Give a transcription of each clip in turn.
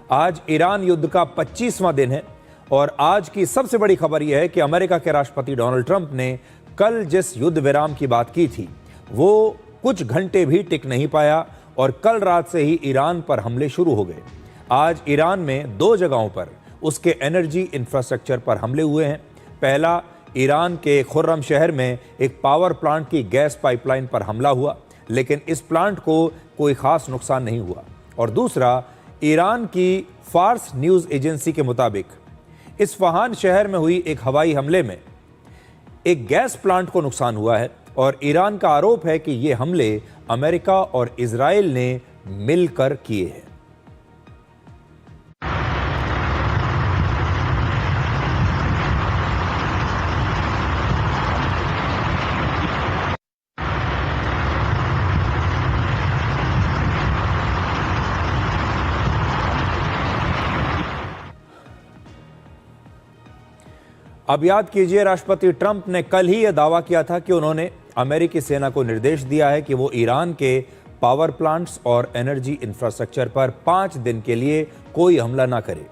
आज ईरान युद्ध का 25वां दिन है और आज की सबसे बड़ी खबर यह है कि अमेरिका के राष्ट्रपति डोनाल्ड ट्रंप ने कल जिस युद्ध विराम की बात की थी वो कुछ घंटे भी टिक नहीं पाया और कल रात से ही ईरान पर हमले शुरू हो गए। आज ईरान में 2 जगहों पर उसके एनर्जी इंफ्रास्ट्रक्चर पर हमले हुए हैं। पहला, ईरान के खुर्रम शहर में एक पावर प्लांट की गैस पाइपलाइन पर हमला हुआ, लेकिन इस प्लांट को कोई खास नुकसान नहीं हुआ। और दूसरा, ईरान की फार्स न्यूज़ एजेंसी के मुताबिक इस्फहान शहर में हुई एक हवाई हमले में एक गैस प्लांट को नुकसान हुआ है और ईरान का आरोप है कि ये हमले अमेरिका और इजराइल ने मिलकर किए हैं। अब याद कीजिए, राष्ट्रपति ट्रंप ने कल ही यह दावा किया था कि उन्होंने अमेरिकी सेना को निर्देश दिया है कि वो ईरान के पावर प्लांट्स और एनर्जी इंफ्रास्ट्रक्चर पर 5 दिन के लिए कोई हमला ना करे।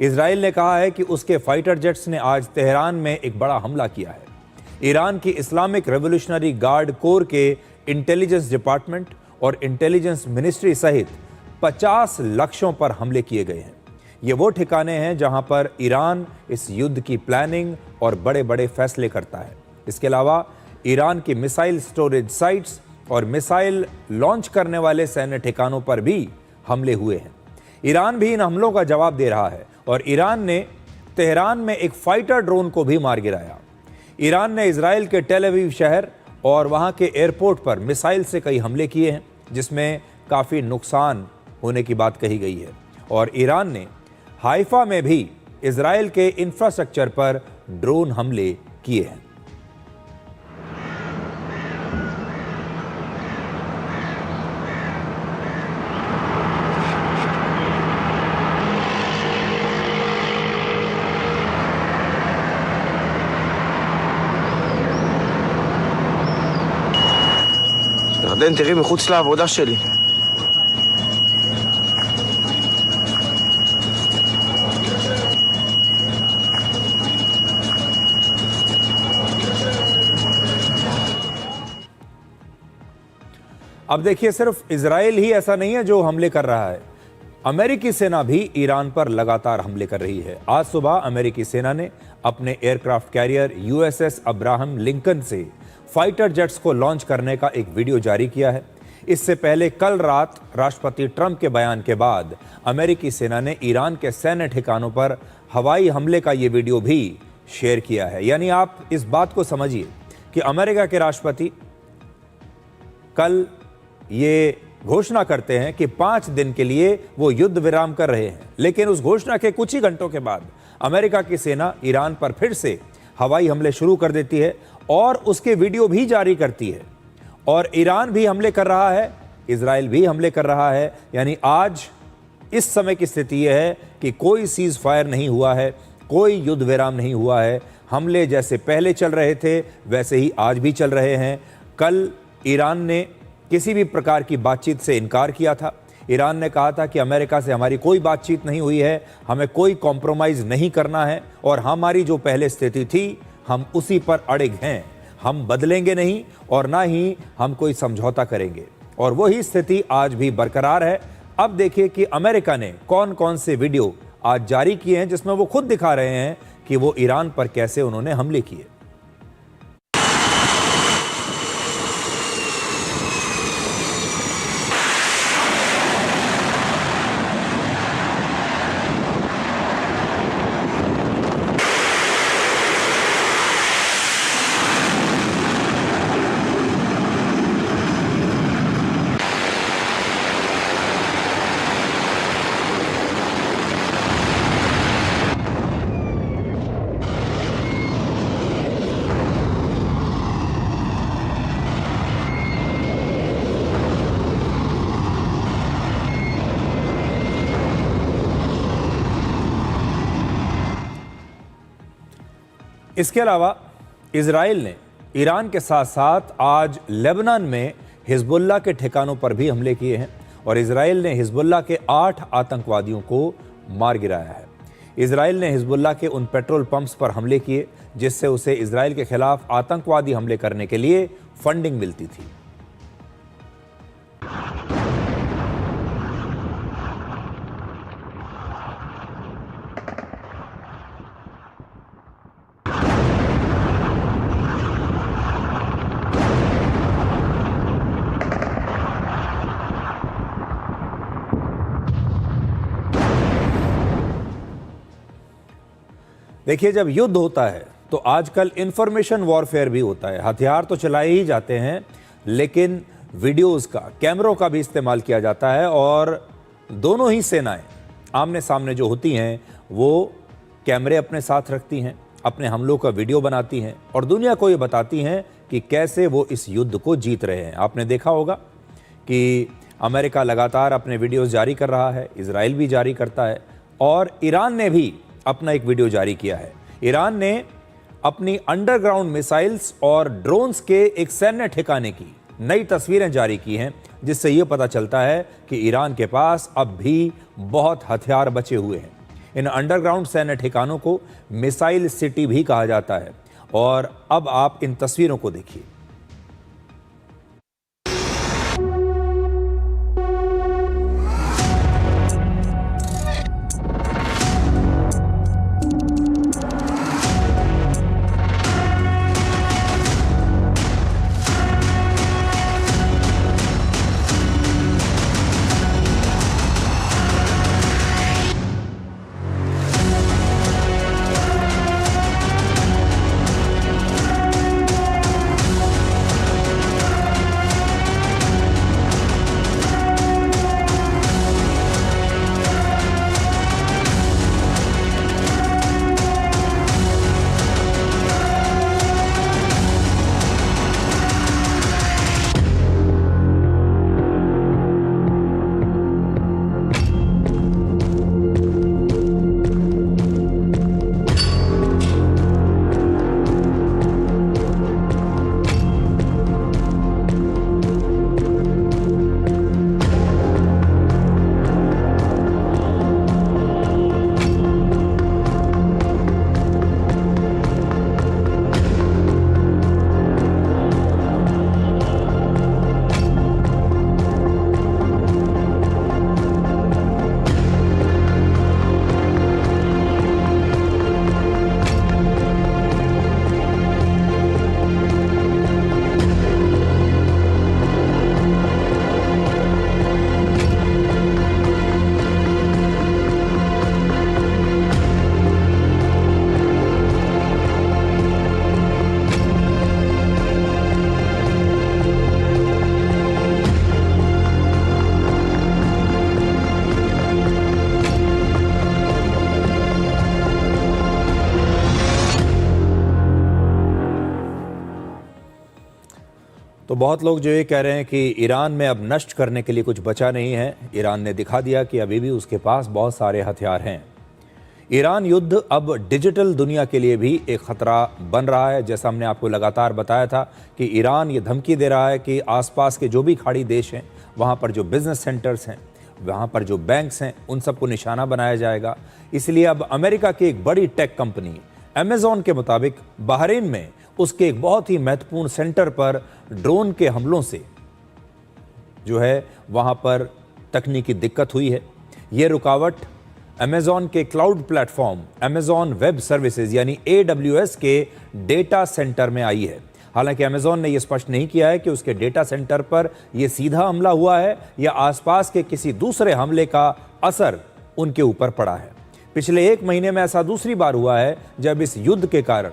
इजराइल ने कहा है कि उसके फाइटर जेट्स ने आज तेहरान में एक बड़ा हमला किया है। ईरान की इस्लामिक रेवोल्यूशनरी गार्ड कोर के इंटेलिजेंस डिपार्टमेंट और इंटेलिजेंस मिनिस्ट्री सहित 50 लक्ष्यों पर हमले किए गए हैं। ये वो ठिकाने हैं जहां पर ईरान इस युद्ध की प्लानिंग और बड़े बड़े फैसले करता है। इसके अलावा ईरान की मिसाइल स्टोरेज साइट्स और मिसाइल लॉन्च करने वाले सैन्य ठिकानों पर भी हमले हुए हैं। ईरान भी इन हमलों का जवाब दे रहा है और ईरान ने तेहरान में एक फाइटर ड्रोन को भी मार गिराया। ईरान ने इजराइल के टेल अवीव शहर और वहां के एयरपोर्ट पर मिसाइल से कई हमले किए हैं, जिसमें काफ़ी नुकसान होने की बात कही गई है। और ईरान ने हाइफा में भी इजराइल के इंफ्रास्ट्रक्चर पर ड्रोन हमले किए हैं। ירדן, תראי מחוץ לעבודה שלי. अब देखिए, सिर्फ इजराइल ही ऐसा नहीं है जो हमले कर रहा है, अमेरिकी सेना भी ईरान पर लगातार हमले कर रही है। आज सुबह अमेरिकी सेना ने अपने aircraft carrier USS Abraham Lincoln से फाइटर जेट्स को लॉन्च करने का एक वीडियो जारी किया है। इससे पहले कल रात राष्ट्रपति ट्रंप के बयान के बाद अमेरिकी सेना ने ईरान के सैन्य ठिकानों पर हवाई हमले का ये वीडियो भी शेयर किया है। यानी आप इस बात को समझिए कि अमेरिका के राष्ट्रपति कल ये घोषणा करते हैं कि 5 दिन के लिए वो युद्ध विराम कर रहे हैं, लेकिन उस घोषणा के कुछ ही घंटों के बाद अमेरिका की सेना ईरान पर फिर से हवाई हमले शुरू कर देती है और उसके वीडियो भी जारी करती है। और ईरान भी हमले कर रहा है, इजराइल भी हमले कर रहा है। यानी आज इस समय की स्थिति यह है कि कोई सीज फायर नहीं हुआ है, कोई युद्ध विराम नहीं हुआ है। हमले जैसे पहले चल रहे थे वैसे ही आज भी चल रहे हैं। कल ईरान ने किसी भी प्रकार की बातचीत से इनकार किया था। ईरान ने कहा था कि अमेरिका से हमारी कोई बातचीत नहीं हुई है, हमें कोई कॉम्प्रोमाइज़ नहीं करना है और हमारी जो पहले स्थिति थी हम उसी पर अड़िग हैं, हम बदलेंगे नहीं और ना ही हम कोई समझौता करेंगे। और वही स्थिति आज भी बरकरार है। अब देखिए कि अमेरिका ने कौन कौन से वीडियो आज जारी किए हैं जिसमें वो खुद दिखा रहे हैं कि वो ईरान पर कैसे उन्होंने हमले किए। इसके अलावा इजराइल ने ईरान के साथ साथ आज लेबनान में हिजबुल्लाह के ठिकानों पर भी हमले किए हैं और इजराइल ने हिजबुल्लाह के 8 आतंकवादियों को मार गिराया है। इजराइल ने हिजबुल्लाह के उन पेट्रोल पंप्स पर हमले किए जिससे उसे इजराइल के खिलाफ आतंकवादी हमले करने के लिए फंडिंग मिलती थी। देखिए, जब युद्ध होता है तो आजकल इंफॉर्मेशन वॉरफेयर भी होता है। हथियार तो चलाए ही जाते हैं, लेकिन वीडियोस का, कैमरों का भी इस्तेमाल किया जाता है और दोनों ही सेनाएं आमने सामने जो होती हैं वो कैमरे अपने साथ रखती हैं, अपने हमलों का वीडियो बनाती हैं और दुनिया को ये बताती हैं कि कैसे वो इस युद्ध को जीत रहे हैं। आपने देखा होगा कि अमेरिका लगातार अपने वीडियोस जारी कर रहा है, इजराइल भी जारी करता है और ईरान ने भी अपना एक वीडियो जारी किया है। ईरान ने अपनी अंडरग्राउंड मिसाइल्स और ड्रोन्स के एक सैन्य ठिकाने की नई तस्वीरें जारी की हैं, जिससे यह पता चलता है कि ईरान के पास अब भी बहुत हथियार बचे हुए हैं। इन अंडरग्राउंड सैन्य ठिकानों को मिसाइल सिटी भी कहा जाता है और अब आप इन तस्वीरों को देखिए। तो बहुत लोग जो ये कह रहे हैं कि ईरान में अब नष्ट करने के लिए कुछ बचा नहीं है। ईरान ने दिखा दिया कि अभी भी उसके पास बहुत सारे हथियार हैं। ईरान युद्ध अब डिजिटल दुनिया के लिए भी एक खतरा बन रहा है। जैसा हमने आपको लगातार बताया था कि ईरान ये धमकी दे रहा है कि आसपास के जो भी खाड़ी देश हैं, वहाँ पर जो बिजनेस सेंटर्स हैं, वहाँ पर जो बैंक्स हैं, उन सबको निशाना बनाया जाएगा। इसलिए अब अमेरिका की एक बड़ी टेक कंपनी अमेजॉन के मुताबिक बहरीन में उसके एक बहुत ही महत्वपूर्ण सेंटर पर ड्रोन के हमलों से जो है वहाँ पर तकनीकी दिक्कत हुई है। ये रुकावट अमेजॉन के cloud platform Amazon web services यानी AWS के डेटा सेंटर में आई है। हालांकि अमेजॉन ने यह स्पष्ट नहीं किया है कि उसके डेटा सेंटर पर यह सीधा हमला हुआ है या आसपास के किसी दूसरे हमले का असर उनके ऊपर पड़ा है। पिछले 1 महीने में ऐसा दूसरी बार हुआ है जब इस युद्ध के कारण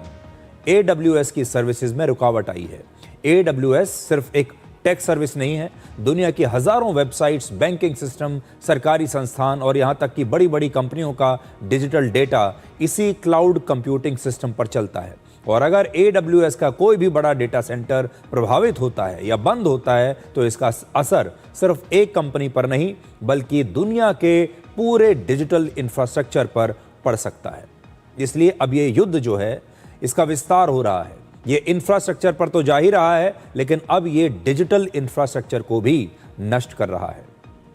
AWS की सर्विसेज में रुकावट आई है। AWS सिर्फ एक टेक सर्विस नहीं है, दुनिया की हजारों वेबसाइट्स, बैंकिंग सिस्टम, सरकारी संस्थान और यहां तक कि बड़ी बड़ी कंपनियों का डिजिटल डेटा इसी क्लाउड कंप्यूटिंग सिस्टम पर चलता है। और अगर AWS का कोई भी बड़ा डेटा सेंटर प्रभावित होता है या बंद होता है तो इसका असर सिर्फ एक कंपनी पर नहीं बल्कि दुनिया के पूरे डिजिटल इंफ्रास्ट्रक्चर पर पड़ सकता है। इसलिए अब ये युद्ध जो है इसका विस्तार हो रहा है। ये इंफ्रास्ट्रक्चर पर तो जा ही रहा है, लेकिन अब ये डिजिटल इंफ्रास्ट्रक्चर को भी नष्ट कर रहा है।